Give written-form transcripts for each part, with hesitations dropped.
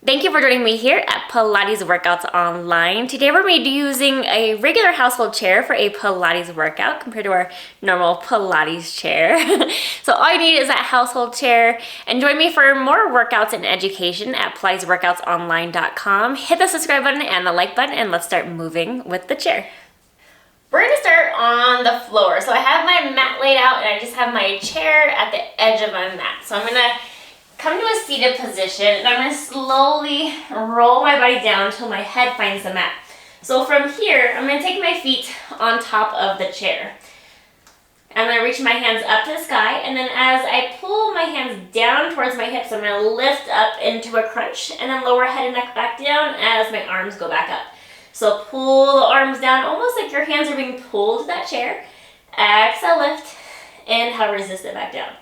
Thank you for joining me here at Pilates Workouts Online. Today we're going to be using a regular household chair for a Pilates workout compared to our normal Pilates chair. So all you need is that household chair. And join me for more workouts and education at PilatesWorkoutsOnline.com. Hit the subscribe button and the like button and let's start moving with the chair. We're going to start on the floor. So I have my mat laid out and I just have my chair at the edge of my mat. So I'm going to come to a seated position and I'm going to slowly roll my body down until my head finds the mat. So from here, I'm going to take my feet on top of the chair. I'm going to reach my hands up to the sky, and then as I pull my hands down towards my hips, I'm going to lift up into a crunch and then lower head and neck back down as my arms go back up. So pull the arms down almost like your hands are being pulled to that chair. Exhale, lift. Inhale, resist it back down.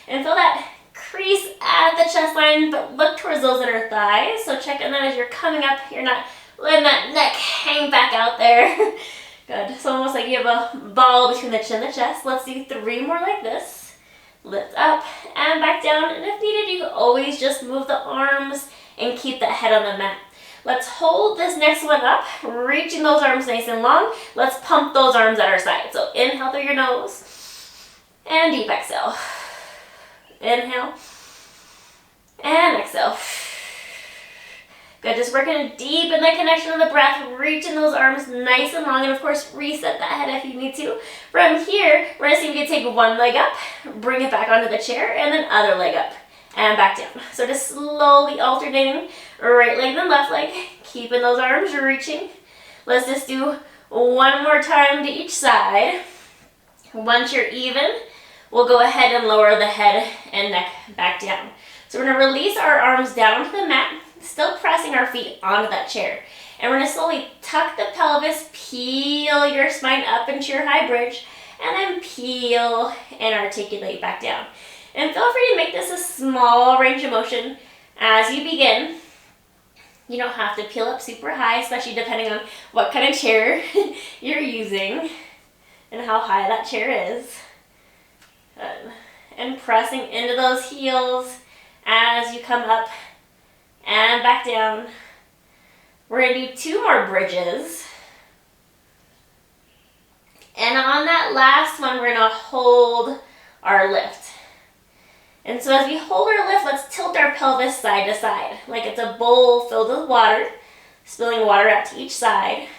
And feel that crease at the chest line, but look towards those inner thighs. So check on that as you're coming up. You're not letting that neck hang back out there. Good. So almost like you have a ball between the chin and the chest. Let's do 3 more like this. Lift up and back down. And if needed, you can always just move the arms and keep that head on the mat. Let's hold this next one up, reaching those arms nice and long. Let's pump those arms at our side. So inhale through your nose and deep exhale. Inhale and exhale. Good, just working deep in the connection of the breath, reaching those arms nice and long, and of course reset that head if you need to. From here, we're going to see if we can take one leg up, bring it back onto the chair, and then other leg up and back down. So just slowly alternating right leg then left leg, keeping those arms reaching. Let's just do one more time to each side. Once you're even, we'll go ahead and lower the head and neck back down. So we're going to release our arms down to the mat, still pressing our feet onto that chair. And we're going to slowly tuck the pelvis, peel your spine up into your high bridge, and then peel and articulate back down. And feel free to make this a small range of motion as you begin. You don't have to peel up super high, especially depending on what kind of chair you're using and how high that chair is. Good. And pressing into those heels as you come up and back down. We're going to do 2 more bridges. And on that last one, we're going to hold our lift. And so as we hold our lift, let's tilt our pelvis side to side, like it's a bowl filled with water, spilling water out to each side.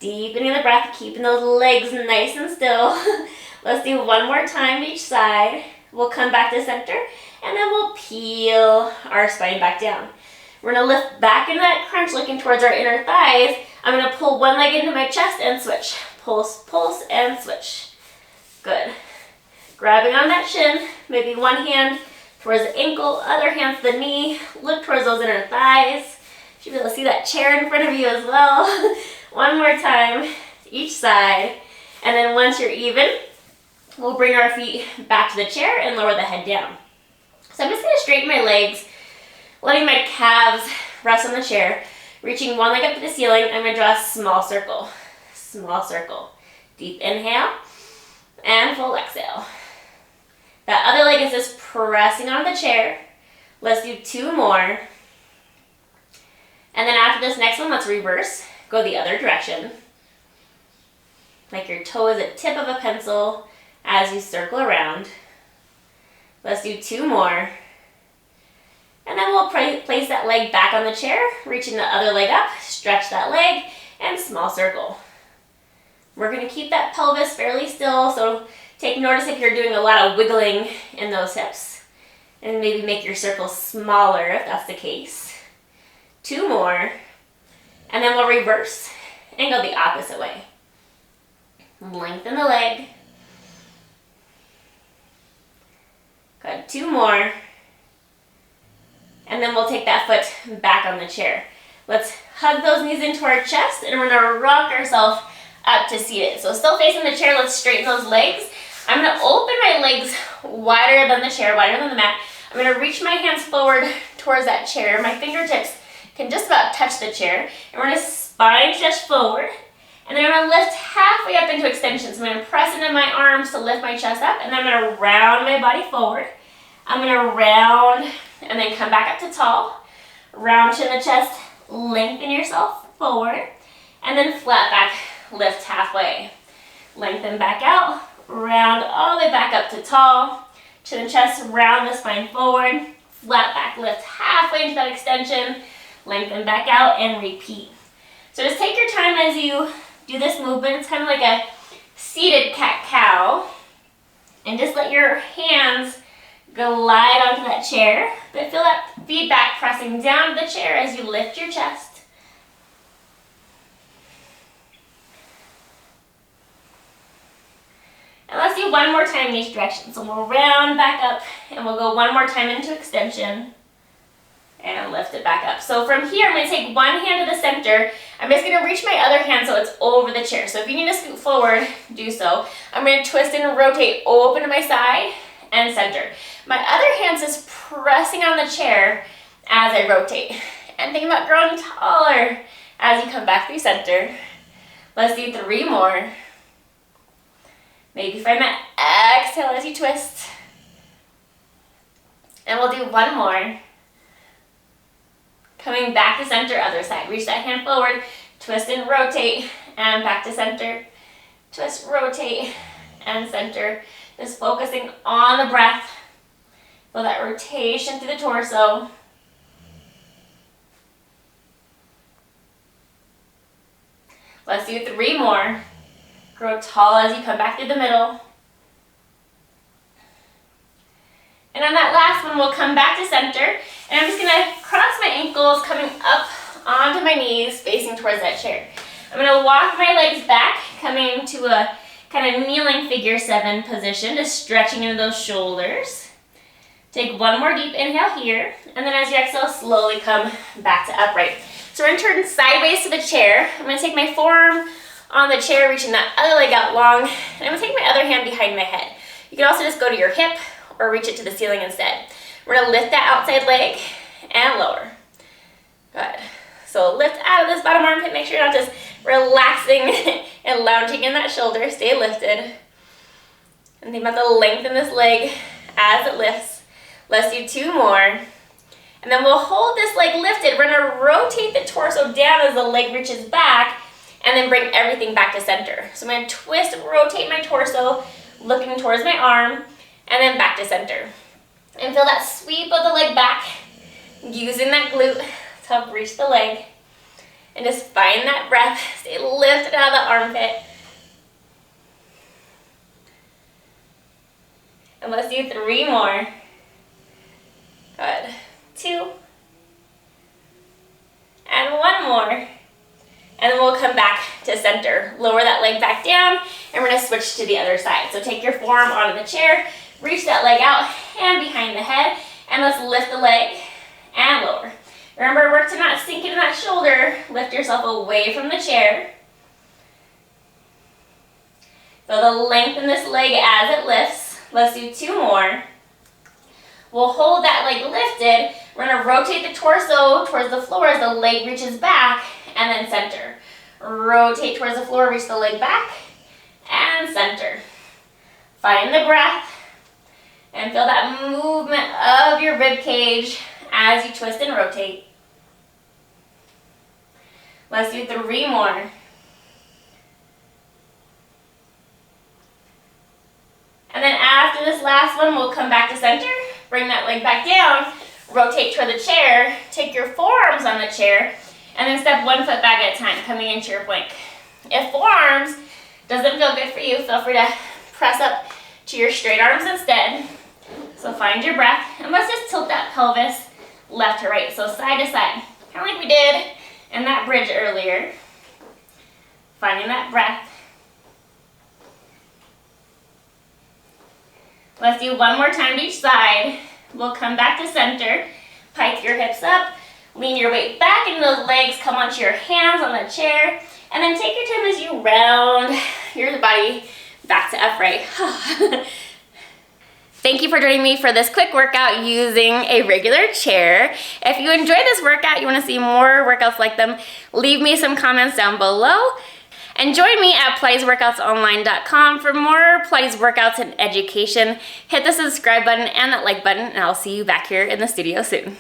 Deepening the breath, keeping those legs nice and still. Let's do 1 more time each side. We'll come back to center, and then we'll peel our spine back down. We're going to lift back into that crunch, looking towards our inner thighs. I'm going to pull one leg into my chest and switch. Pulse, pulse, and switch. Good. Grabbing on that shin, maybe one hand towards the ankle, other hand to the knee. Look towards those inner thighs. You should be able to see that chair in front of you as well. 1 more time, each side. And then once you're even, we'll bring our feet back to the chair and lower the head down. So I'm just going to straighten my legs, letting my calves rest on the chair, reaching one leg up to the ceiling. I'm going to draw a small circle. Small circle. Deep inhale and full exhale. That other leg is just pressing on the chair. Let's do 2 more. And then after this next one, let's reverse. Go the other direction. Like your toe is a tip of a pencil as you circle around. Let's do 2 more. And then we'll place that leg back on the chair, reaching the other leg up, stretch that leg, and small circle. We're going to keep that pelvis fairly still, so take notice if you're doing a lot of wiggling in those hips. And maybe make your circle smaller if that's the case. 2 more. And then we'll reverse and go the opposite way. Lengthen the leg. Good. 2 more. And then we'll take that foot back on the chair. Let's hug those knees into our chest and we're going to rock ourselves up to seated. So still facing the chair, let's straighten those legs. I'm going to open my legs wider than the chair, wider than the mat. I'm going to reach my hands forward towards that chair. My fingertips can just about touch the chair. And we're going to spine stretch forward. And then I'm going to lift halfway up into extension. So I'm going to press into my arms to lift my chest up. And then I'm going to round my body forward. I'm going to round and then come back up to tall. round chin to chest, lengthen yourself forward, and then flat back, lift halfway. Lengthen back out, round all the way back up to tall, chin and chest, round the spine forward, flat back, lift halfway into that extension, lengthen back out, and repeat. So just take your time as you do this movement. It's kind of like a seated cat-cow, and just let your hands glide onto that chair, but feel that feedback pressing down to the chair as you lift your chest. And let's do one more time in each direction. So we'll round back up, and we'll go one more time into extension, and lift it back up. So from here, I'm going to take one hand to the center. I'm just going to reach my other hand so it's over the chair. So if you need to scoot forward, do so. I'm going to twist and rotate, open to my side, and center. My other hand's just pressing on the chair as I rotate. And think about growing taller as you come back through center. Let's do 3 more. Maybe find that exhale as you twist. And we'll do 1 more. Coming back to center, other side. Reach that hand forward, twist and rotate, and back to center. Twist, rotate, and center. Just focusing on the breath. Feel that rotation through the torso. Let's do 3 more. Grow tall as you come back through the middle. And on that last one, we'll come back to center. And I'm just going to cross my ankles, coming up onto my knees, facing towards that chair. I'm going to walk my legs back, coming to a kind of kneeling figure 7 position, just stretching into those shoulders. Take 1 more deep inhale here, and then as you exhale, slowly come back to upright. So we're going to turn sideways to the chair. I'm going to take my forearm on the chair, reaching that other leg out long, and I'm going to take my other hand behind my head. You can also just go to your hip or reach it to the ceiling instead. We're going to lift that outside leg and lower. Good. So lift out of this bottom armpit. Make sure you're not just relaxing and lounging in that shoulder. Stay lifted. And think about the length in this leg as it lifts. Let's do 2 more. And then we'll hold this leg lifted. We're going to rotate the torso down as the leg reaches back, and then bring everything back to center. So I'm going to twist, rotate my torso, looking towards my arm, and then back to center. And feel that sweep of the leg back, using that glute to help reach the leg. And just find that breath. Stay lifted out of the armpit. And let's do 3 more. Good. 2. And 1 more. And then we'll come back to center. Lower that leg back down, and we're going to switch to the other side. So take your forearm onto the chair, reach that leg out, hand behind the head, and let's lift the leg and lower. Remember, work to not sink into that shoulder. Lift yourself away from the chair. Feel the length in this leg as it lifts. Let's do 2 more. We'll hold that leg lifted. We're going to rotate the torso towards the floor as the leg reaches back, and then center. Rotate towards the floor, reach the leg back, and center. Find the breath, and feel that movement of your rib cage as you twist and rotate. Let's do 3 more. And then after this last one, we'll come back to center, bring that leg back down, rotate toward the chair, take your forearms on the chair, and then step 1 foot back at a time, coming into your plank. If forearms doesn't feel good for you, feel free to press up to your straight arms instead. So find your breath, and let's just tilt that pelvis left to right, so side to side, kind of like we did in that bridge earlier. Finding that breath. Let's do 1 more time to each side. We'll come back to center, pike your hips up, lean your weight back into those legs, come onto your hands on the chair, and then take your time as you round your body back to upright. Thank you for joining me for this quick workout using a regular chair. If you enjoyed this workout, you want to see more workouts like them, leave me some comments down below. And join me at PilatesWorkoutsOnline.com for more Pilates workouts and education. Hit the subscribe button and that like button, and I'll see you back here in the studio soon.